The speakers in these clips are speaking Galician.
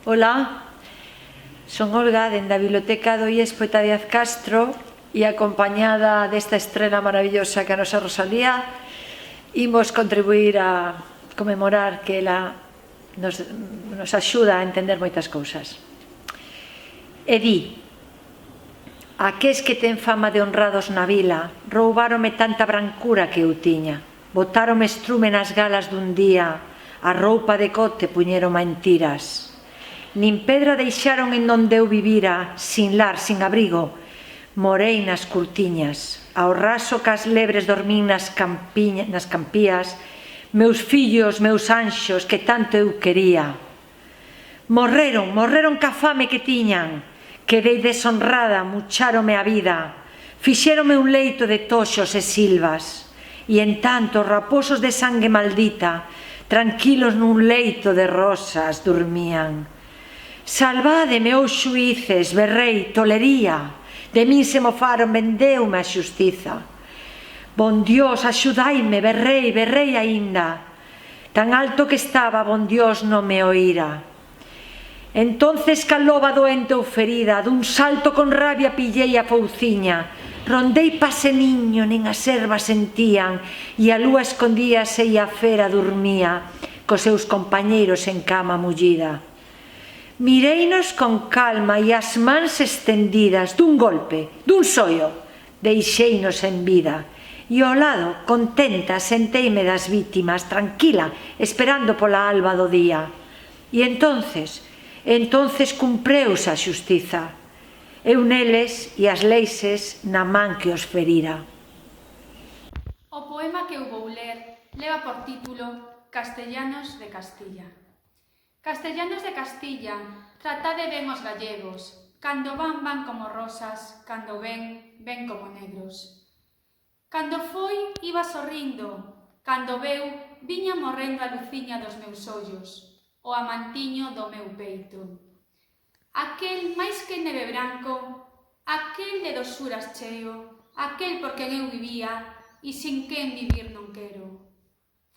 Ola, son Olga, dende a Biblioteca do IES Poeta Díaz Castro e acompañada desta estrela maravillosa que a nosa Rosalía imos contribuir a conmemorar que ela nos axuda a entender moitas cousas. E di: aqués que ten fama de honrados na vila roubárome tanta brancura que eu tiña, botáronme estrume nas galas dun día, a roupa de cote puñeron en tiras. Nin pedra deixaron en donde eu vivira, sin lar, sin abrigo, morei nas curtiñas, ao raso cas lebres dormín nas campías, meus fillos, meus anxos, que tanto eu quería. Morreron ca fame que tiñan, quedei deshonrada, muchárome a vida, fixéronme un leito de toxos e silvas, e en tanto raposos de sangue maldita, tranquilos nun leito de rosas dormían. Salvádeme, oh xuíces, berrei, tolería, de min se mofaron, vendeume a xustiza. Bon Dios, axudaime, berrei aínda, tan alto que estaba, bon Dios non me oíra. Entonces caloba doente ou ferida, dun salto con rabia pillei a fouciña, rondei pase niño, nin as ervas sentían, e a lúa escondíase e a fera dormía, cos seus compañeiros en cama mullida. Mireinos con calma e as mans estendidas, dun golpe, dun sollo, deixeinos en vida. E ao lado, contenta, senteime das vítimas, tranquila, esperando pola alba do día. E entonces cumpreuse a xustiza. Eu neles e as leixes na man que os ferira. O poema que eu vou ler leva por título Castellanos de Castilla. Castellanos de Castilla, tratade ben os gallegos, cando van como rosas, cando ven como negros. Cando foi, iba sorrindo, cando veu, viña morrendo a luciña dos meus ollos, o amantiño do meu peito. Aquel máis que neve branco, aquel de dosuras cheo, aquel por quen eu vivía, e sin quen vivir non quero.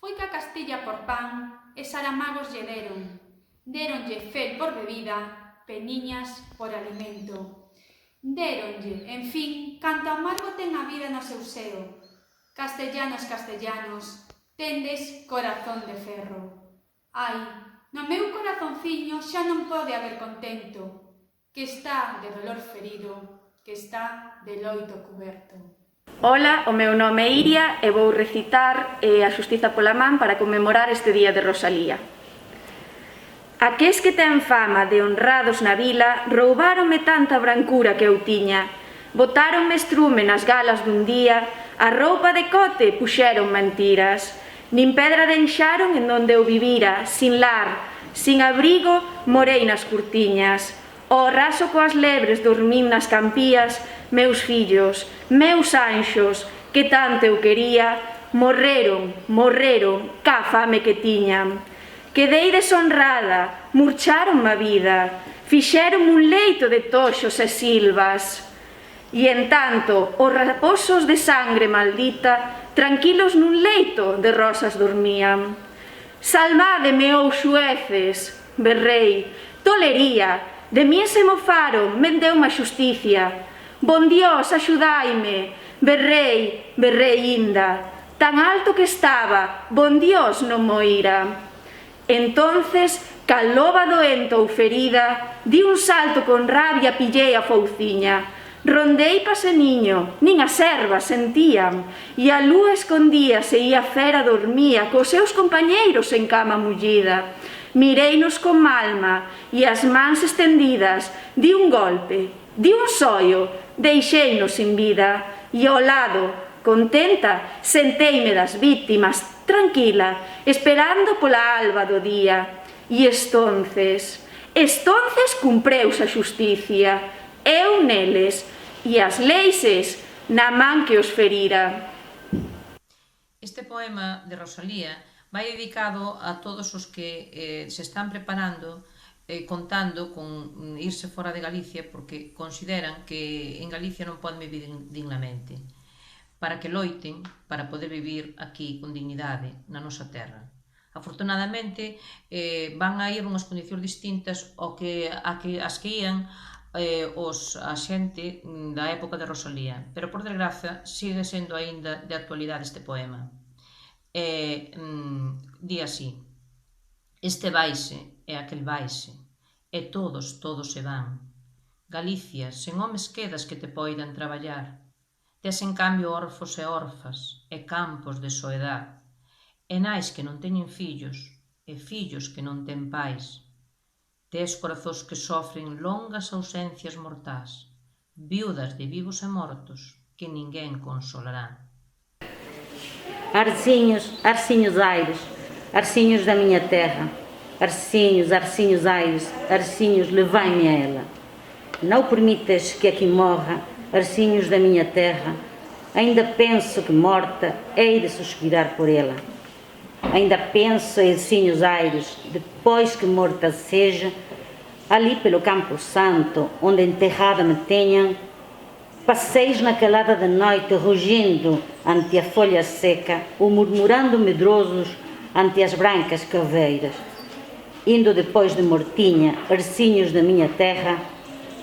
Foi ca Castilla por pan, e saramagos lle deronlle fel por bebida, peniñas por alimento. Deronlle, en fin, canto amargo ten a vida no seu seo. Castellanos, castellanos, tendes corazón de ferro. Ai, no meu corazonciño xa non pode haber contento, que está de dolor ferido, que está de loito cuberto. Ola, o meu nome é Iria e vou recitar a Xustiza pola man para conmemorar este día de Rosalía. Aqués que ten fama de honrados na vila roubáronme tanta brancura que eu tiña, botáronme estrume nas galas dun día, a roupa de cote puxeron mentiras, nin pedra deixaron en donde eu vivira, sin lar, sin abrigo, morei nas curtiñas, ao raso coas lebres dormín nas campías, meus fillos, meus anxos, que tanto eu quería, morreron, ca fame que tiñan. Quedei deshonrada, murcharonme a vida, fixeronme un leito de toxos e silvas. E en tanto, os raposos de sangre maldita, tranquilos nun leito de rosas dormían. Salvádeme, oh xueces, berrei, tolería, de min se mofaron, vendeume a xusticia. Bon Dios, axudaime, berrei inda, tan alto que estaba, bon Dios non mo oíra. Entonces, caloba doente ou ferida, di un salto con rabia pillei a fouciña. Rondei pase niño, nin as ervas sentían, e a lúa escondíase e a fera dormía cos seus compañeiros en cama mullida. Mireinos con malma e as mans estendidas, di un golpe, di un sollo, deixeinos sin vida, e ao lado, contenta, senteime das vítimas, tranquila, esperando pola alba do día. E estonces cumpreuse a xusticia, eu neles, e as leixes na man que os ferira. Este poema de Rosalía vai dedicado a todos os que se están preparando contando con irse fora de Galicia porque consideran que en Galicia non poden vivir dignamente, para que loiten para poder vivir aquí con dignidade na nosa terra. Afortunadamente, van a ir unhas condicións distintas ás que ían a xente da época de Rosalía, pero por desgraza sigue sendo aínda de actualidade este poema. Di así: este vaise e aquel vaise, e todos se van. Galicia, sen homes quedas que te poidan traballar. Tes en cambio orfos e orfas, e campos de soedad, e nais que non teñen fillos, e fillos que non ten pais. Tes corazóns que sofren longas ausencias mortás, viudas de vivos e mortos que ninguén consolará. Arcinhos, arcinhos aires, arcinhos da minha terra, arcinhos, arcinhos aires, arcinhos, levai-me a ela. Não permitas que aqui morra, arcinhos da minha terra, ainda penso que morta hei de suspirar por ela. Ainda penso, arcinhos aires, depois que morta seja, ali pelo Campo Santo, onde enterrada me tenham, passeis na calada da noite, rugindo ante a folha seca, ou murmurando medrosos ante as brancas caveiras. Indo depois de mortinha, arcinhos da minha terra,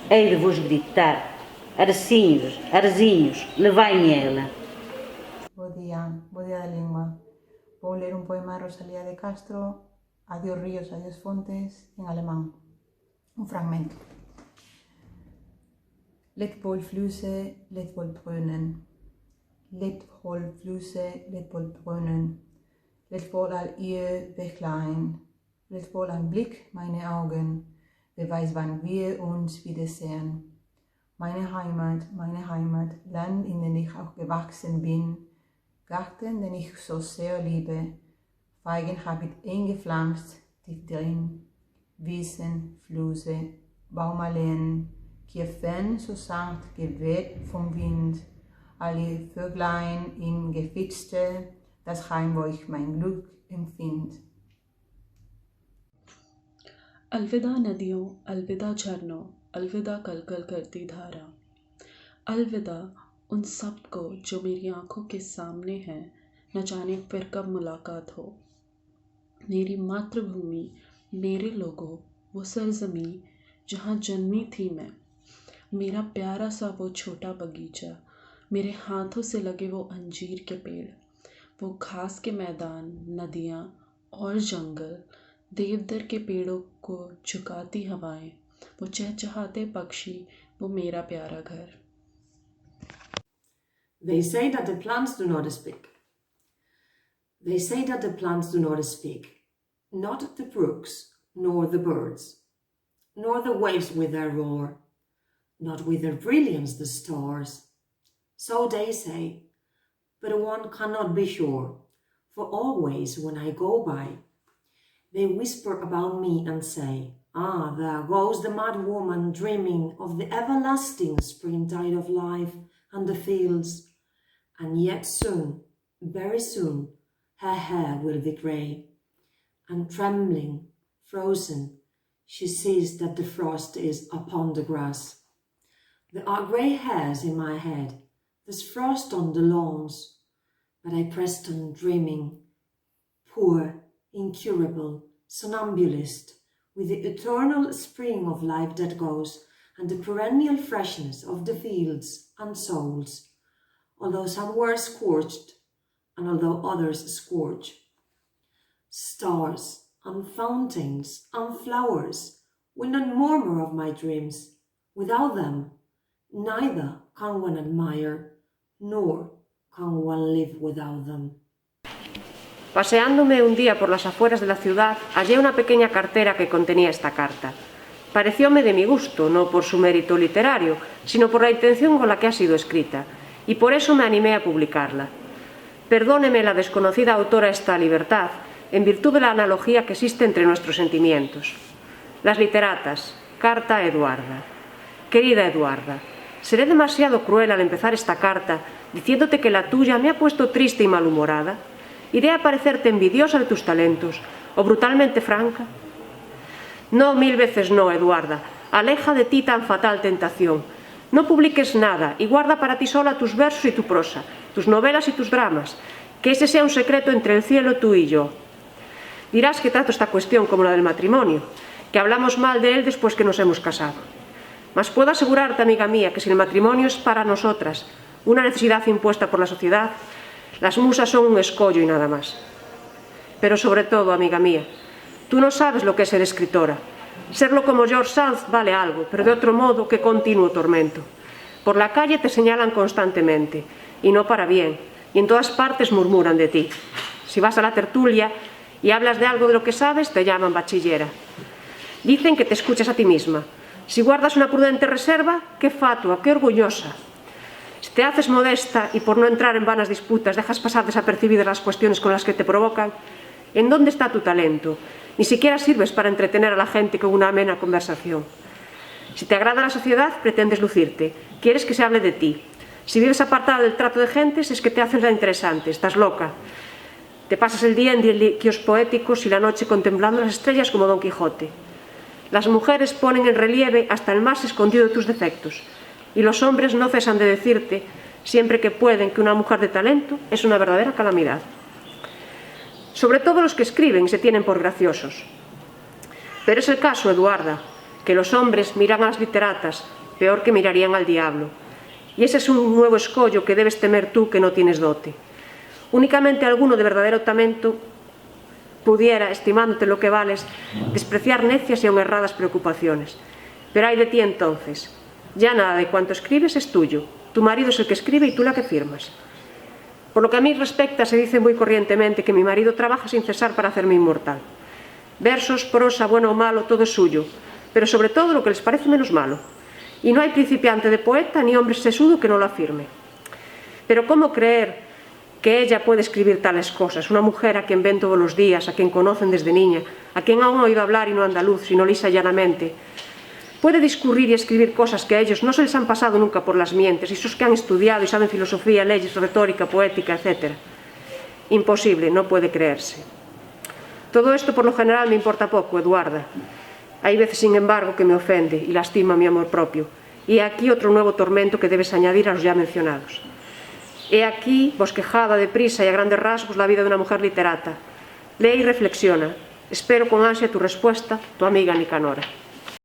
hei de vos gritar: arcinhos, arzinhos, levai-me a ela. Bo día da lingua. Vou ler un poema de Rosalía de Castro, Adiós ríos, adiós fontes, en alemán. Un fragmento. Let wohl Flüsse, let wohl brünnen. Let wohl Flüsse, let wohl brünnen. Let wohl all ihr Bächlein. Let wohl ein Blick, meine Augen. Wer weiß, wann wir uns wiedersehen. Meine Heimat, Land, in dem ich auch gewachsen bin. Garten, den ich so sehr liebe. Feigen hab ich eingepflanzt, tief drin. Wiesen, Flüsse, Baumalleen, Kirchen so sanft geweht vom Wind, alle Vöglein im Gefitste, das Heim, wo ich mein Glück empfind. अलविदा नदियों, अलविदा झरनों, अलविदा कलकल करती धारा। अलविदा उन सब को जो मेरी आंखों के सामने है, न जाने फिर कब मुलाकात हो। मेरी मातृभूमि, मेरे लोगों, वो सरजमी जहाँ जन्मी थी मैं, मेरा प्यारा सा वो छोटा बगीचा, मेरे हाथों से लगे वो अंजीर के पेड़, वो घास के मैदान, नदियाँ और जंगल, देवदार के पेड़ों को झुकाती हवाएं, वो चहचहाते पक्षी, वो मेरा प्यारा घर। They say that the plants do not speak. They say that the plants do not speak, not the brooks, nor the birds, nor the waves with their roar, not with their brilliance the stars. So they say, but one cannot be sure, for always when I go by, they whisper about me and say, ah, there goes the mad woman dreaming of the everlasting springtide of life and the fields. And yet soon, very soon, her hair will be grey, and trembling, frozen, she sees that the frost is upon the grass. There are grey hairs in my head, there's frost on the lawns, but I pressed on dreaming, poor, incurable, somnambulist, with the eternal spring of life that goes, and the perennial freshness of the fields and souls, although some were scorched, and although others scorch. Stars and fountains and flowers will not murmur of my dreams. Without them, neither can one admire, nor can one live without them. Paseándome un día por las afueras de la ciudad, hallé una pequeña cartera que contenía esta carta. Parecióme de mi gusto, no por su mérito literario, sino por la intención con la que ha sido escrita, y por eso me animé a publicarla. Perdóneme la desconocida autora esta libertad, en virtud de la analogía que existe entre nuestros sentimientos. Las literatas, carta a Eduarda. Querida Eduarda, ¿seré demasiado cruel al empezar esta carta diciéndote que la tuya me ha puesto triste y malhumorada? ¿Iré a parecerte envidiosa de tus talentos o brutalmente franca? No, 1000 veces no, Eduarda. Aleja de ti tan fatal tentación. No publiques nada y guarda para ti sola tus versos y tu prosa, tus novelas y tus dramas. Que ese sea un secreto entre el cielo, tú y yo. Dirás que trato esta cuestión como la del matrimonio, que hablamos mal de él después que nos hemos casado. Mas puedo asegurarte, amiga mía, que si el matrimonio es para nosotras una necesidad impuesta por la sociedad, las musas son un escollo y nada más. Pero sobre todo, amiga mía, tú no sabes lo que es ser escritora. Serlo como George Sand vale algo, pero de otro modo, qué continuo tormento. Por la calle te señalan constantemente, y no para bien, y en todas partes murmuran de ti. Si vas a la tertulia y hablas de algo de lo que sabes, te llaman bachillera. Dicen que te escuchas a ti misma. Si guardas una prudente reserva, qué fatua, qué orgullosa. Si te haces modesta y por no entrar en vanas disputas dejas pasar desapercibidas las cuestiones con las que te provocan, ¿en dónde está tu talento? Ni siquiera sirves para entretener a la gente con una amena conversación. Si te agrada la sociedad, pretendes lucirte. Quieres que se hable de ti. Si vives apartada del trato de gentes, es que te haces la interesante. Estás loca. Te pasas el día en deliquios poéticos y la noche contemplando las estrellas como Don Quijote. Las mujeres ponen en relieve hasta el más escondido de tus defectos. Y los hombres no cesan de decirte, siempre que pueden, que una mujer de talento es una verdadera calamidad. Sobre todo los que escriben y se tienen por graciosos. Pero es el caso, Eduarda, que los hombres miran a las literatas peor que mirarían al diablo. Y ese es un nuevo escollo que debes temer tú que no tienes dote. Únicamente alguno de verdadero talento pudiera, estimándote lo que vales, despreciar necias y aun erradas preocupaciones. Pero hay de ti entonces. Ya nada de cuanto escribes es tuyo. Tu marido es el que escribe y tú la que firmas. Por lo que a mí respecta, se dice muy corrientemente que mi marido trabaja sin cesar para hacerme inmortal. Versos, prosa, bueno o malo, todo es suyo, pero sobre todo lo que les parece menos malo. Y no hay principiante de poeta ni hombre sesudo que no lo afirme. Pero ¿cómo creer que ella puede escribir tales cosas? Una mujer a quien ven todos los días, a quien conocen desde niña, a quien han oído hablar y no andaluz, sino lisa y llanamente. Puede discurrir y escribir cosas que a ellos no se les han pasado nunca por las mientes, y esos que han estudiado y saben filosofía, leyes, retórica, poética, etc. Imposible, no puede creerse. Todo esto por lo general me importa poco, Eduarda. Hay veces, sin embargo, que me ofende y lastima mi amor propio. Y aquí otro nuevo tormento que debes añadir a los ya mencionados. He aquí, bosquejada, deprisa y a grandes rasgos, la vida de una mujer literata. Lee y reflexiona. Espero con ansia tu respuesta, tu amiga Nicanora.